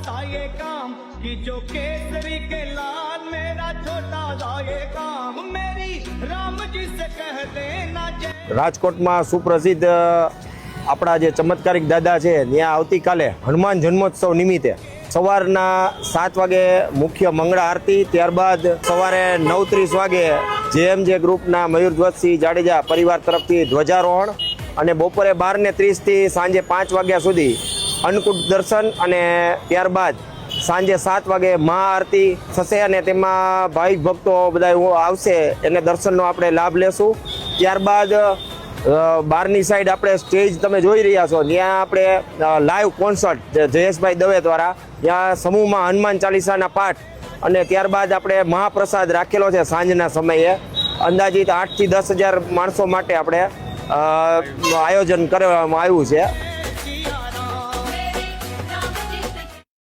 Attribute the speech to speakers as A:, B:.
A: सा ये काम कि जो केसरी के लाल मेरा छोटा सा ये काम मेरी राम जी से कह देना जय।
B: રાજકોટમાં સુપ્રસિદ્ધ આપણા જે ચમત્કારિક દાદા છે ત્યાં આવતીકાલે હનુમાન જન્મોત્સવ નિમિત્તે સવારના 7 વાગે મુખ્ય મંગળા આરતી, ત્યારબાદ સવારે 9:30 વાગે JMJ ગ્રુપના મયુરધ્વજસિંહ જાડેજા પરિવાર તરફથી ધ્વજારોહણ અને બપોરે 12:30 થી સાંજે 5 વાગ્યા સુધી અન્નકૂટ દર્શન અને ત્યારબાદ સાંજે 7 વાગે મહાઆરતી થશે અને તેમાં ભાવિક ભક્તો બધા આવશે એને દર્શનનો આપણે લાભ લેશું। ત્યારબાદ બહારની સાઈડ આપણે સ્ટેજ તમે જોઈ રહ્યા છો ત્યાં આપણે લાઈવ કોન્સર્ટ જયેશભાઈ દવે દ્વારા ત્યાં સમૂહમાં હનુમાન ચાલીસાના પાઠ અને ત્યારબાદ આપણે મહાપ્રસાદ રાખેલો છે સાંજના સમયે અંદાજિત 8 થી 10 હજાર માણસો માટે આપણે આયોજન કરવામાં આવ્યું છે।